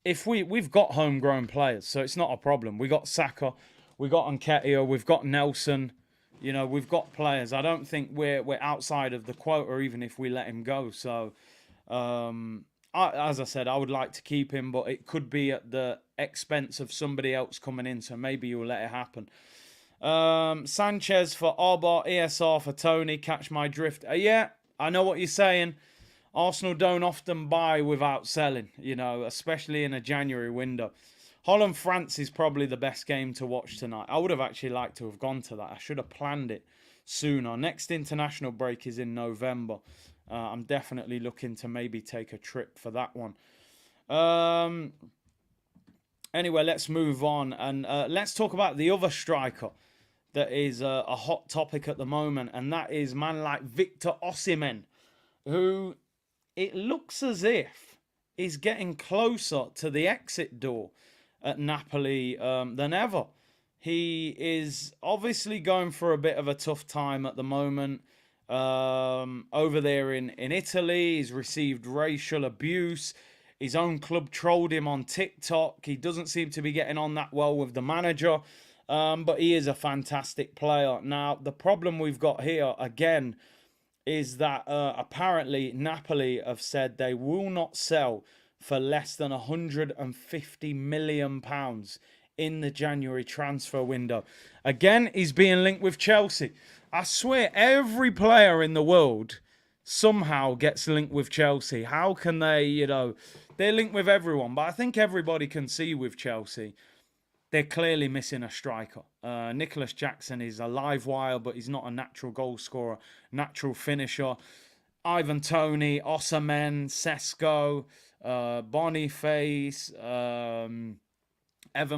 if we've got homegrown players, so it's not a problem. We got Saka, we got Nketiah, we've got Nelson. We've got players. I don't think we're outside of the quota, even if we let him go. So, as I said, I would like to keep him, but it could be at the expense of somebody else coming in. So maybe you'll let it happen. Sanchez for Arbor, ESR for Toney. Catch my drift. Yeah, I know what you're saying. Arsenal don't often buy without selling, especially in a January window. Holland-France is probably the best game to watch tonight. I would have actually liked to have gone to that. I should have planned it sooner. Next international break is in November. I'm definitely looking to maybe take a trip for that one. Anyway, let's move on. And let's talk about the other striker that is a hot topic at the moment. And that is man like Victor Osimhen, who it looks as if is getting closer to the exit door at Napoli than ever. He is obviously going for a bit of a tough time at the moment. Over there in Italy, he's received racial abuse. His own club trolled him on TikTok. He doesn't seem to be getting on that well with the manager. But he is a fantastic player. Now, the problem we've got here, again, is that apparently Napoli have said they will not sell for less than £150 million in the January transfer window. Again, he's being linked with Chelsea. I swear, every player in the world somehow gets linked with Chelsea. How can they, they're linked with everyone. But I think everybody can see with Chelsea, they're clearly missing a striker. Nicholas Jackson is a live wire, but he's not a natural goal scorer, natural finisher. Ivan Toney, Osimhen, Sesko, Boniface, Evan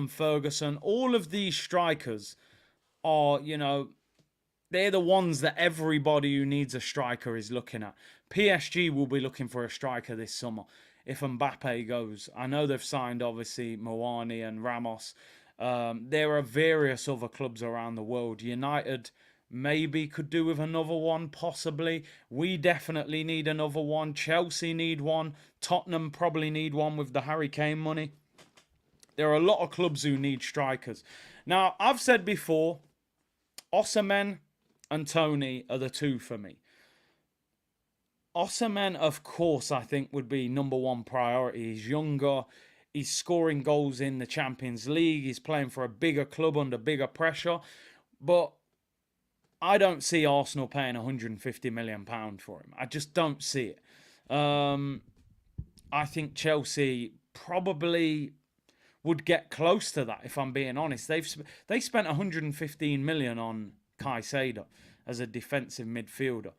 Ferguson, all of these strikers are, they're the ones that everybody who needs a striker is looking at. PSG will be looking for a striker this summer if Mbappe goes. I know they've signed, obviously, Moani and Ramos. There are various other clubs around the world. United maybe could do with another one, possibly. We definitely need another one. Chelsea need one. Tottenham probably need one with the Harry Kane money. There are a lot of clubs who need strikers. Now, I've said before, Osimhen and Toney are the two for me. Osimhen, of course, I think would be number one priority. He's younger. He's scoring goals in the Champions League. He's playing for a bigger club under bigger pressure. But I don't see Arsenal paying £150 million for him. I just don't see it. I think Chelsea probably would get close to that, if I'm being honest. They spent £115 million on Caicedo as a defensive midfielder.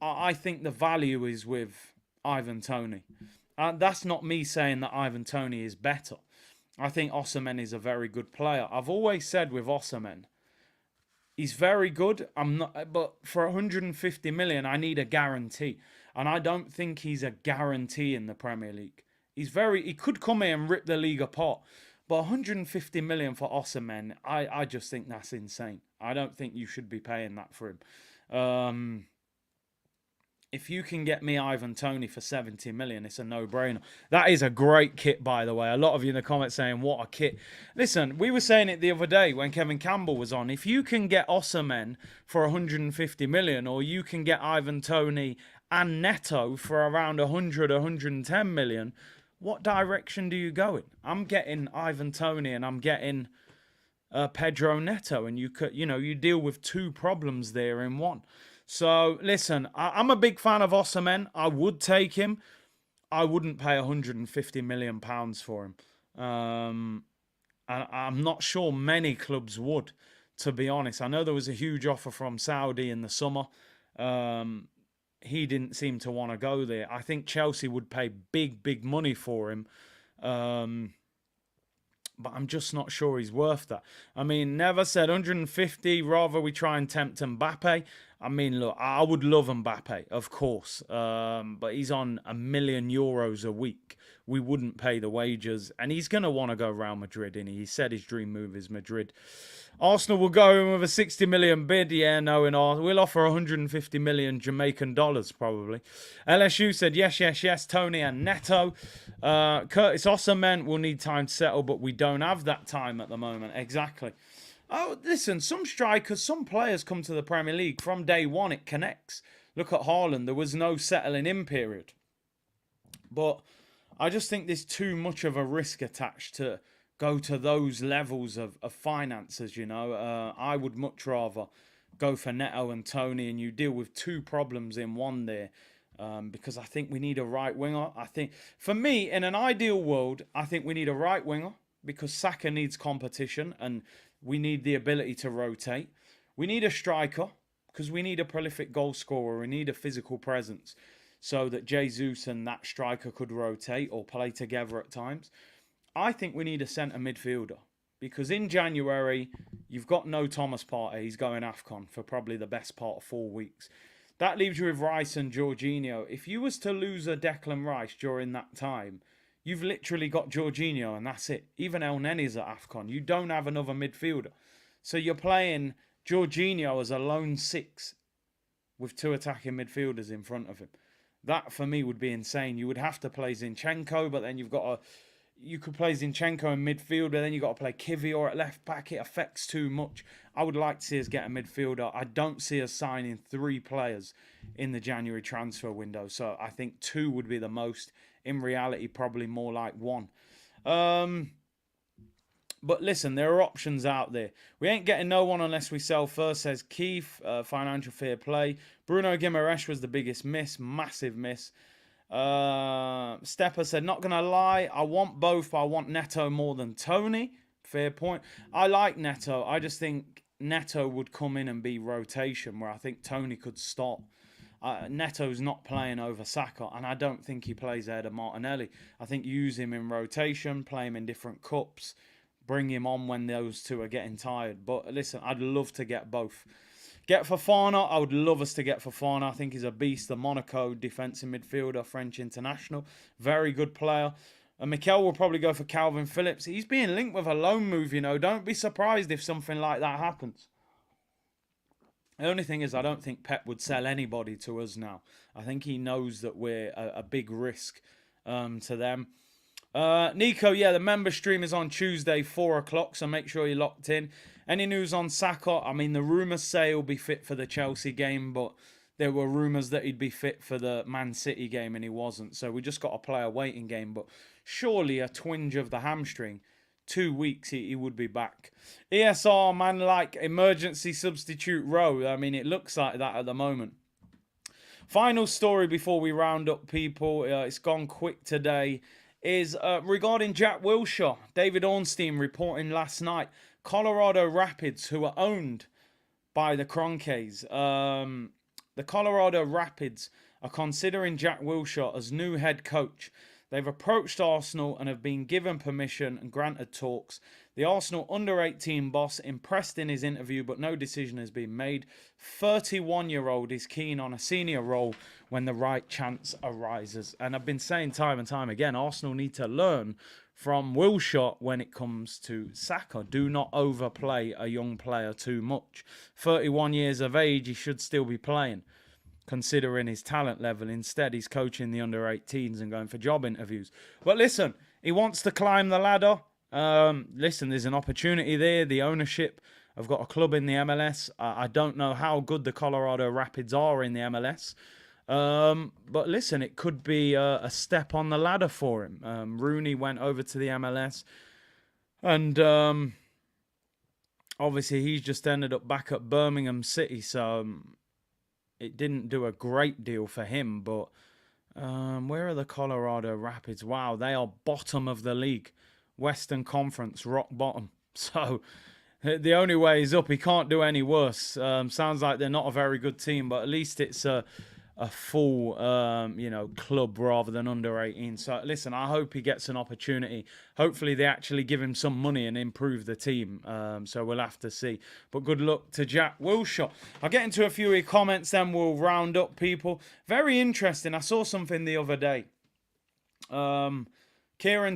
I think the value is with Ivan Toney. That's not me saying that Ivan Toney is better. I think Osimhen is a very good player. I've always said with Osimhen, he's very good. But for 150 million, I need a guarantee, and I don't think he's a guarantee in the Premier League. He could come here and rip the league apart, but 150 million for Osimhen, I just think that's insane. I don't think you should be paying that for him. If you can get me Ivan Toney for 70 million, it's a no-brainer. That is a great kit, by the way. A lot of you in the comments saying, what a kit. Listen, we were saying it the other day when Kevin Campbell was on. If you can get Osimhen for 150 million, or you can get Ivan Toney and Neto for around 100, 110 million, what direction do you go in? I'm getting Ivan Toney and I'm getting Pedro Neto, and you deal with two problems there in one. So, listen, I'm a big fan of Osimhen. I would take him. I wouldn't pay £150 million for him. And I'm not sure many clubs would, to be honest. I know there was a huge offer from Saudi in the summer. He didn't seem to want to go there. I think Chelsea would pay big, big money for him. But I'm just not sure he's worth that. I mean, never said 150, rather we try and tempt Mbappe. I mean, look, I would love Mbappe, of course, but he's on €1 million a week. We wouldn't pay the wages, and he's going to want to go Real Madrid, and he said his dream move is Madrid. Arsenal will go in with a 60 million bid. Yeah, no, we'll offer 150 million Jamaican dollars, probably. LSU said yes, Toney and Neto. Curtis Osimhen will need time to settle, but we don't have that time at the moment. Exactly. Oh, listen, some strikers, some players come to the Premier League. From day one, it connects. Look at Haaland. There was no settling in period. But I just think there's too much of a risk attached to go to those levels of finances, I would much rather go for Neto and Toney, and you deal with two problems in one there, because I think we need a right winger. I think, for me, in an ideal world, I think we need a right winger because Saka needs competition and we need the ability to rotate. We need a striker because we need a prolific goal scorer. We need a physical presence so that Jesus and that striker could rotate or play together at times. I think we need a centre midfielder because in January, you've got no Thomas Partey. He's going AFCON for probably the best part of 4 weeks. That leaves you with Rice and Jorginho. If you was to lose a Declan Rice during that time, you've literally got Jorginho and that's it. Even El Nenny's at AFCON. You don't have another midfielder. So you're playing Jorginho as a lone six with two attacking midfielders in front of him. That, for me, would be insane. You would have to play Zinchenko, but then you've got to... you could play Zinchenko in midfield, but then you got to play Kivior at left back. It affects too much. I would like to see us get a midfielder. I don't see us signing 3 players in the January transfer window. So I think 2 would be the most. In reality, probably more like 1. But listen, there are options out there. We ain't getting no one unless we sell first, says Keith. Financial fair play. Bruno Guimaraes was the biggest miss. Massive miss. Stepper said, not going to lie, I want both, but I want Neto more than Toney. Fair point. I like Neto. I just think Neto would come in and be rotation, where I think Toney could start. Neto's not playing over Saka, and I don't think he plays ahead of Martinelli. I think use him in rotation, play him in different cups, bring him on when those two are getting tired. But listen, I'd love to get both. Get Fofana. I would love us to get Fofana. I think he's a beast. The Monaco defensive midfielder, French international. Very good player. And Mikel will probably go for Calvin Phillips. He's being linked with a loan move, you know. Don't be surprised if something like that happens. The only thing is, I don't think Pep would sell anybody to us now. I think he knows that we're a big risk to them. Nico, yeah, the member stream is on Tuesday, 4 o'clock, so make sure you're locked in. Any news on Saka? I mean, the rumours say he'll be fit for the Chelsea game, but there were rumours that he'd be fit for the Man City game, and he wasn't. So we just got to play a waiting game, but surely a twinge of the hamstring. 2 weeks, he would be back. ESR, man, like emergency substitute Rowe. I mean, it looks like that at the moment. Final story before we round up, people. It's gone quick today. Is regarding Jack Wilshere. David Ornstein reporting last night. Colorado Rapids, who are owned by the Kroenkes. The Colorado Rapids are considering Jack Wilshere as new head coach. They've approached Arsenal and have been given permission and granted talks. The Arsenal under-18 boss impressed in his interview, but no decision has been made. 31-year-old is keen on a senior role when the right chance arises. And I've been saying time and time again, Arsenal need to learn from Wilshere when it comes to Saka. Do not overplay a young player too much. 31 years of age, he should still be playing, considering his talent level. Instead, he's coaching the under-18s and going for job interviews. But listen, he wants to climb the ladder. Listen, there's an opportunity there. The ownership have got a club in the MLS. I don't know how good the Colorado Rapids are in the MLS. But listen, it could be a step on the ladder for him. Rooney went over to the MLS. And obviously, he's just ended up back at Birmingham City. So it didn't do a great deal for him. But where are the Colorado Rapids? Wow, they are bottom of the league. Western Conference, rock bottom. So the only way is up. He can't do any worse. Sounds like they're not a very good team, but at least it's a full, club rather than under 18. So listen, I hope he gets an opportunity. Hopefully they actually give him some money and improve the team. So we'll have to see. But good luck to Jack Wilshere. I'll get into a few of your comments, then we'll round up, people. Very interesting. I saw something the other day. Kieran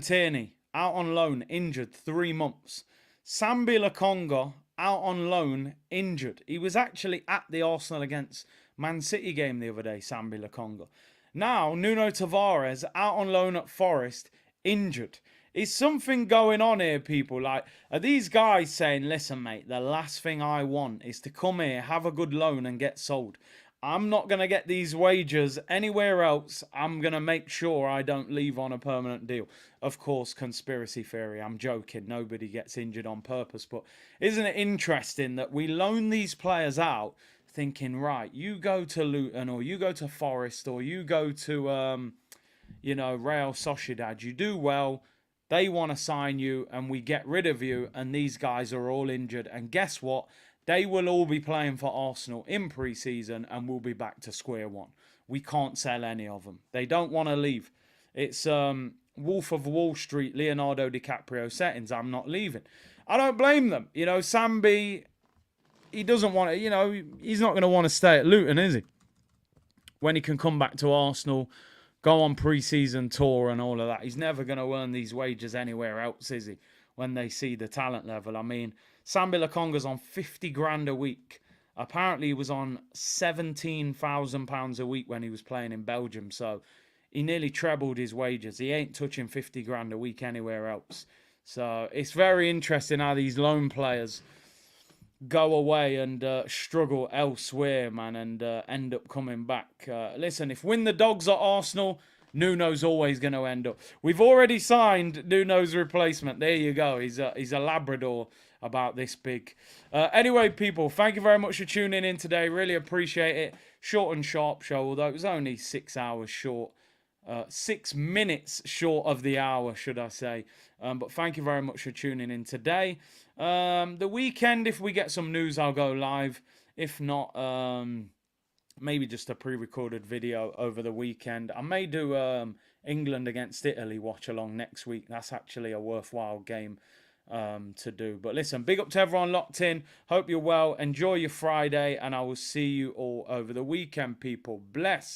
Tierney, out on loan, injured, 3 months. Sambi Lokonga, out on loan, injured. He was actually at the Arsenal against Man City game the other day, Sambi Lokonga. Now, Nuno Tavares, out on loan at Forest, injured. Is something going on here, people? Like, are these guys saying, listen, mate, the last thing I want is to come here, have a good loan and get sold. I'm not going to get these wages anywhere else. I'm going to make sure I don't leave on a permanent deal. Of course, conspiracy theory. I'm joking. Nobody gets injured on purpose. But isn't it interesting that we loan these players out thinking, right, you go to Luton or you go to Forest or you go to, Real Sociedad. You do well. They want to sign you and we get rid of you. And these guys are all injured. And guess what? They will all be playing for Arsenal in pre-season and we'll be back to square one. We can't sell any of them. They don't want to leave. It's Wolf of Wall Street, Leonardo DiCaprio settings. I'm not leaving. I don't blame them. Sambi, he doesn't want to, he's not going to want to stay at Luton, is he? When he can come back to Arsenal, go on pre-season tour and all of that. He's never going to earn these wages anywhere else, is he? When they see the talent level. I mean, Sambi Lokonga's on 50 grand a week. Apparently he was on £17,000 a week when he was playing in Belgium. So he nearly trebled his wages. He ain't touching 50 grand a week anywhere else. So it's very interesting how these loan players go away and struggle elsewhere, man, and end up coming back. Listen, if win the dogs at Arsenal, Nuno's always going to end up. We've already signed Nuno's replacement. There you go. He's a Labrador about this big. Anyway, people, thank you very much for tuning in today. Really appreciate it. Short and sharp show, although it was only 6 hours short. 6 minutes short of the hour, should I say. But thank you very much for tuning in today. The weekend, if we get some news, I'll go live. If not, maybe just a pre-recorded video over the weekend. I may do England against Italy watch along next week. That's actually a worthwhile game to do. But listen, big up to everyone locked in. Hope you're well. Enjoy your Friday, and I will see you all over the weekend, people. Bless.